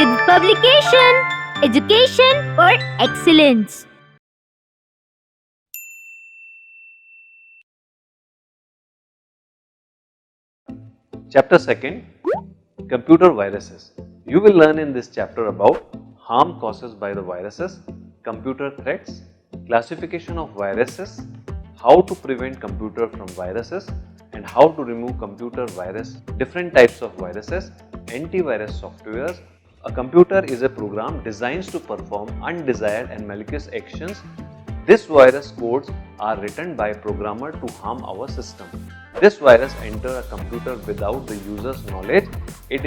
with publication, education for excellence. Chapter 2, Computer Viruses. You will learn in this chapter about harm caused by the viruses, computer threats, classification of viruses, how to prevent computer from viruses, and how to remove computer virus, different types of viruses, antivirus softwares. A computer is a program designed to perform undesired and malicious actions. These virus codes are written by a programmer to harm our system. This virus enters a computer without the user's knowledge. It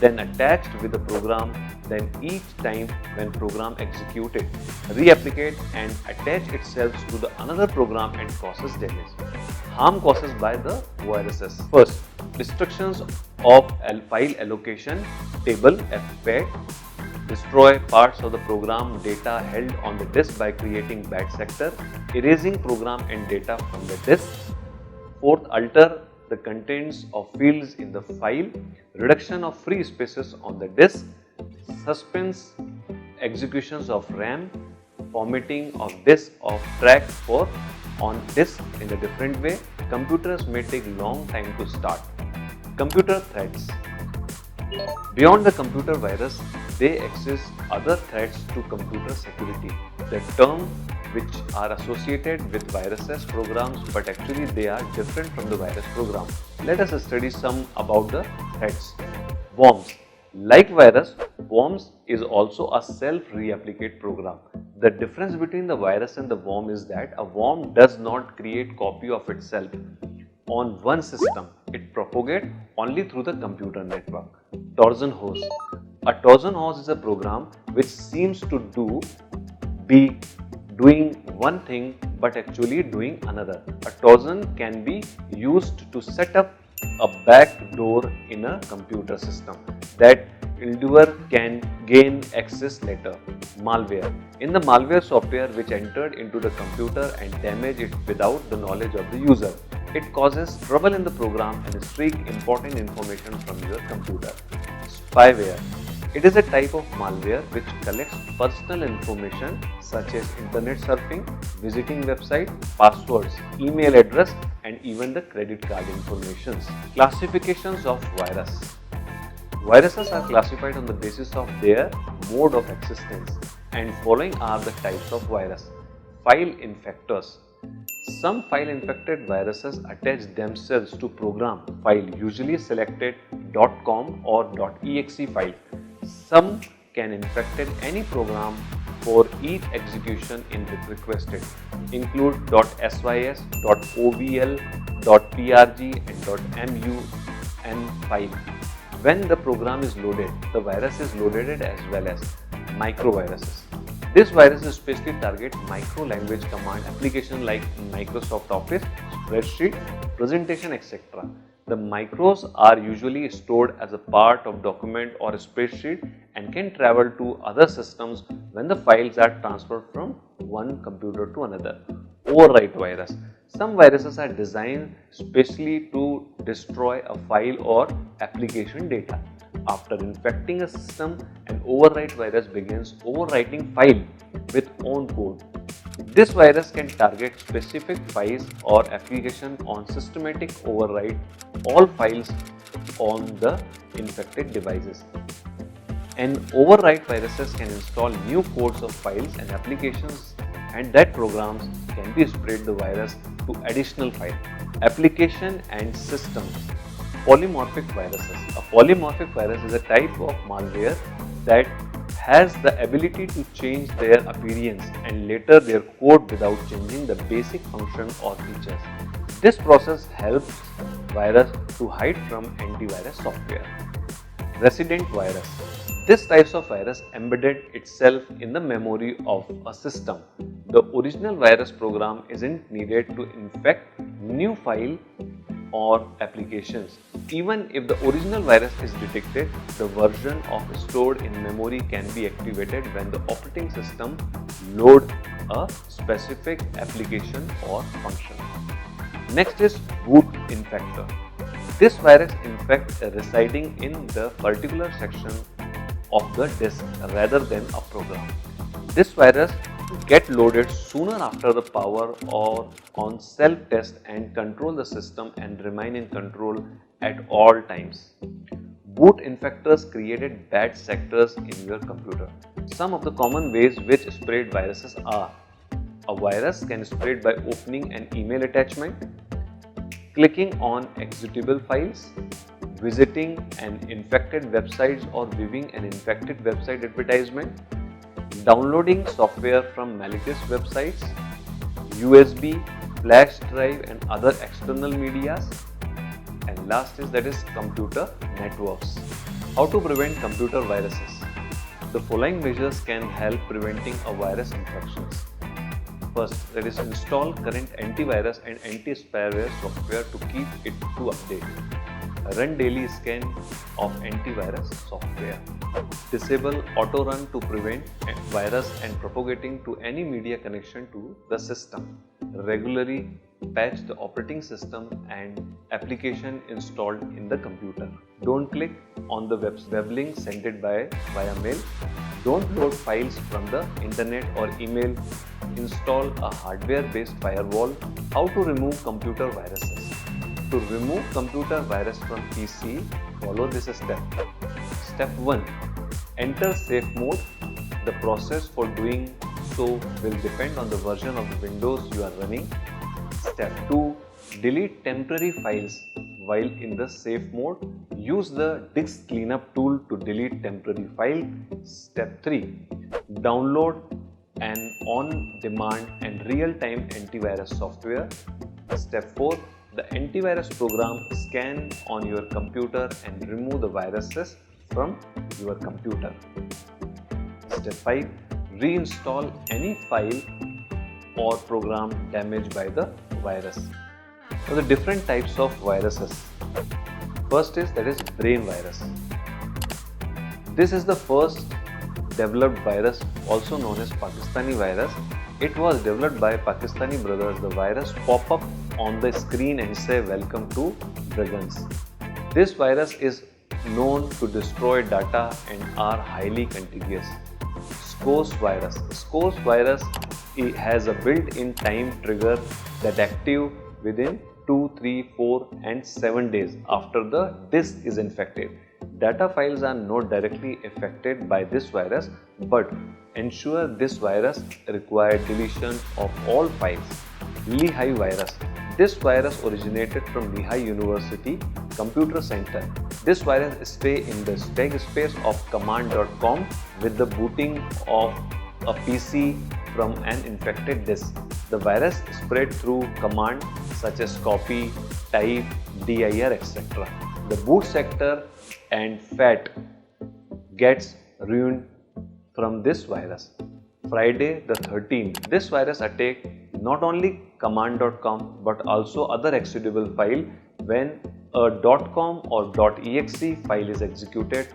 then attached with the program. Then each time when program executed, reapplicate and attach itself to the another program and causes damage. Harm caused by the viruses. First, destructions of file allocation table FPAT. Destroy parts of the program data held on the disk by creating bad sector, erasing program and data from the disk. Fourth, alter the contents of fields in the file, reduction of free spaces on the disk, suspends executions of RAM, formatting of disk of track for on disk in a different way. Computers may take long time to start. Computer threats. Beyond the computer virus, they exist other threats to computer security. The term which are associated with viruses programs, but actually they are different from the virus program. Let us study some about the threats. Worms. Like virus, worms is also a self-reapplicate program. The difference between the virus and the worm is that a worm does not create copy of itself on one system. It propagates only through the computer network. Trojan horse. A Trojan horse is a program which seems to be doing one thing but actually doing another. A Trojan can be used to set up a back door in a computer system that evildoer can gain access later. Malware. In the malware software which entered into the computer and damage it without the knowledge of the user. It causes trouble in the program and streak important information from your computer. Spyware. It is a type of malware which collects personal information such as internet surfing, visiting website, passwords, email address and even the credit card informations. Classifications of virus. Viruses are classified on the basis of their mode of existence and following are the types of virus. File infectors. Some file infected viruses attach themselves to program file usually selected .com or .exe file. Some can infect any program for each execution in requested include .sys, .ovl, .prg and .mun file. When the program is loaded, the virus is loaded as well as microviruses. This virus especially target micro language command application like Microsoft Office, spreadsheet, presentation, etc. The micros are usually stored as a part of document or a spreadsheet and can travel to other systems when the files are transferred from one computer to another. Overwrite virus. Some viruses are designed specially to destroy a file or application data. After infecting a system, an overwrite virus begins overwriting file with own code. This virus can target specific files or application on systematic overwrite all files on the infected devices. And overwrite viruses can install new codes of files and applications and that programs can be spread the virus to additional file. Application and system. Polymorphic viruses. A polymorphic virus is a type of malware that has the ability to change their appearance and later their code without changing the basic function or features. This process helps virus to hide from antivirus software. Resident virus. This type of virus embedded itself in the memory of a system. The original virus program isn't needed to infect new file or applications. Even if the original virus is detected, the version of stored in memory can be activated when the operating system load a specific application or function. Next is boot infector. This virus infects residing in the particular section of the disk rather than a program. This virus get loaded sooner after the power or on self-test and control the system and remain in control at all times. Boot infectors created bad sectors in your computer. Some of the common ways which spread viruses are: a virus can spread by opening an email attachment, clicking on executable files, visiting an infected website or viewing an infected website advertisement, downloading software from malicious websites, USB, flash drive and other external medias, and last is computer networks. How to prevent computer viruses? The following measures can help preventing a virus infections. First, install current antivirus and anti-spyware software to keep it to update. Run daily scan of antivirus software. Disable auto run to prevent virus and propagating to any media connection to the system. Regularly patch the operating system and application installed in the computer. Don't click on the web link sent via mail. Don't load files from the internet or email. Install a hardware-based firewall. How to remove computer viruses? To remove computer virus from PC, follow this step. Step 1. Enter safe mode. The process for doing so will depend on the version of the Windows you are running. Step 2. Delete temporary files while in the safe mode. Use the disk cleanup tool to delete temporary file. Step 3. Download an on-demand and real-time antivirus software. Step 4. The antivirus program scan on your computer and remove the viruses from your computer. Step 5. Reinstall any file or program damaged by the virus. So the different types of viruses. First is brain virus. This is the first developed virus, also known as Pakistani virus. It was developed by Pakistani brothers. The virus pop up on the screen and say welcome to Dragons. This virus is known to destroy data and are highly contagious. SCORS virus. SCORS virus has a built-in time trigger that active within 2, 3, 4 and 7 days after the disk is infected. Data files are not directly affected by this virus, but ensure this virus require deletion of all files. Lehigh virus. This virus originated from Lehigh University Computer Center. This virus stay in the stack space of command.com with the booting of a PC from an infected disk. The virus spread through commands such as copy, type, dir, etc. The boot sector and FAT gets ruined from this virus. Friday the 13th. This virus attacked not only command.com but also other executable file when a .com or .exe file is executed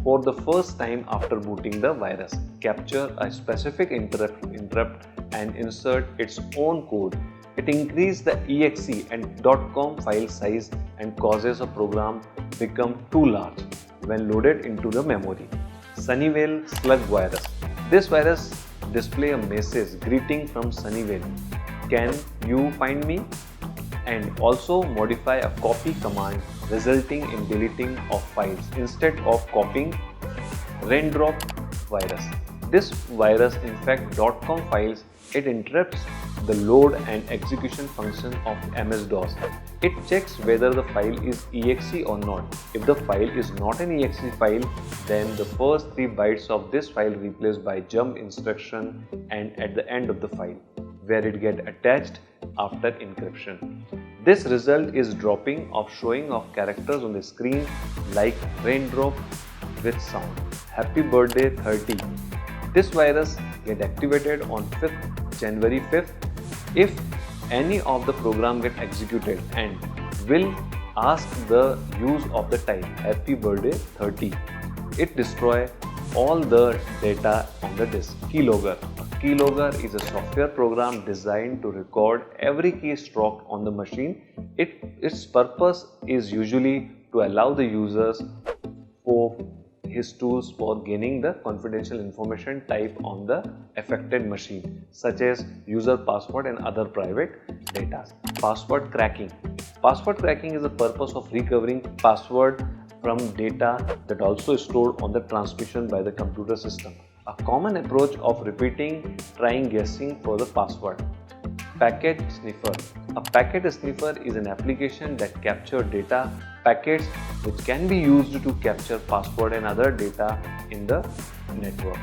for the first time after booting the virus. Capture a specific interrupt and insert its own code. It increases the exe and .com file size and causes a program become too large when loaded into the memory. Sunnyvale slug virus. This virus display a message greeting from Sunnyvale. Can you find me? And also modify a copy command resulting in deleting of files instead of copying. Raindrop virus. This virus infects .com files. It interrupts the load and execution function of MS-DOS. It checks whether the file is exe or not. If the file is not an exe file, then the first 3 bytes of this file replaced by jump instruction and at the end of the file, where it get attached after encryption. This result is dropping of showing of characters on the screen like raindrop with sound. Happy birthday 30. This virus get activated on January 5th if any of the program get executed and will ask the use of the type happy birthday 30. It destroy all the data on the disk. Keylogger. Keylogger is a software program designed to record every keystroke on the machine. Its purpose is usually to allow the users for his tools for gaining the confidential information type on the affected machine, such as user password and other private data. Password cracking. Password cracking is the purpose of recovering password from data that also is stored on the transmission by the computer system. A common approach of repeating, trying guessing for the password. Packet sniffer. A packet sniffer is an application that captures data packets which can be used to capture password and other data in the network.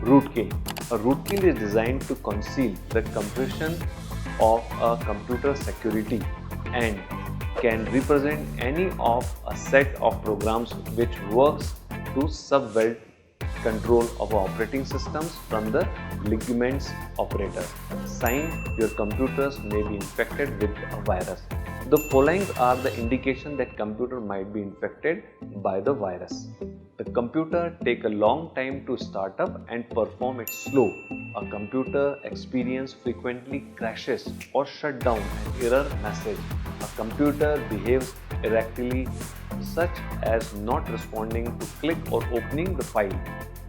Rootkit. A rootkit is designed to conceal the compression of a computer security and can represent any of a set of programs which works to subvert control of operating systems from the ligaments operator. Sign your computers may be infected with a virus. The following are the indication that computer might be infected by the virus. The computer take a long time to start up and perform it slow. A computer experience frequently crashes or shut down, an error message. A computer behaves erratically, such as not responding to click or opening the file.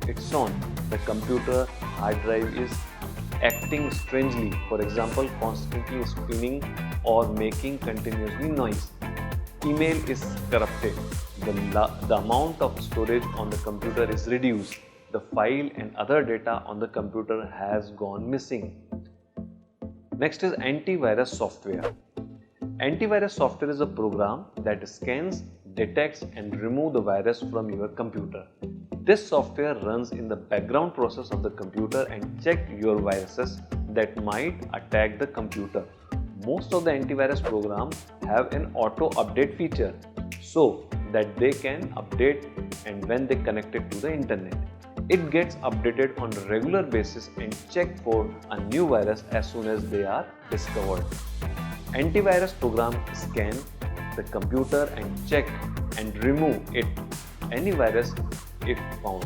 It's on. The computer hard drive is acting strangely, for example, constantly spinning or making continuously noise. Email is corrupted. The amount of storage on the computer is reduced. The file and other data on the computer has gone missing. Next is antivirus software. Antivirus software is a program that scans, detects and removes the virus from your computer. This software runs in the background process of the computer and checks your viruses that might attack the computer. Most of the antivirus programs have an auto update feature so that they can update and when they connect it to the internet. It gets updated on a regular basis and check for a new virus as soon as they are discovered. Antivirus program scan the computer and check and remove any virus if found.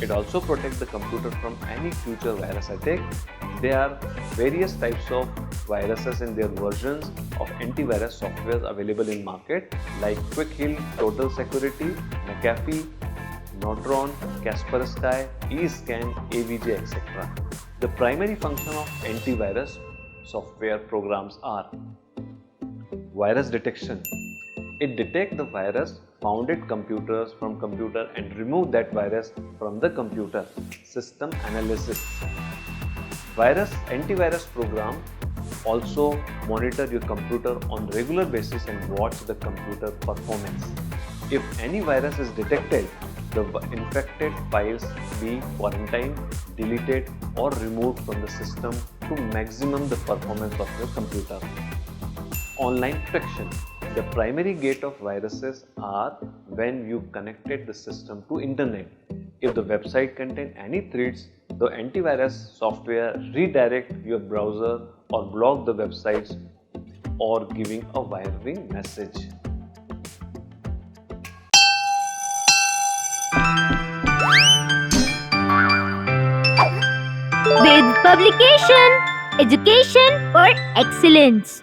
It also protects the computer from any future virus attack. There are various types of viruses and their versions of antivirus software available in market like Quick Heal, Total Security, McAfee, Norton, Kaspersky, eScan, AVG, etc. The primary function of antivirus software programs are virus detection. It detects the virus found at computers from computer and remove that virus from the computer. System analysis. Antivirus program also monitor your computer on regular basis and watch the computer performance. If any virus is detected, the infected files be quarantined, deleted or removed from the system to maximum the performance of your computer. Online protection. The primary gate of viruses are when you connected the system to internet. If the website contains any threats, the antivirus software redirect your browser or block the websites or giving a wiring message. With publication, education for excellence.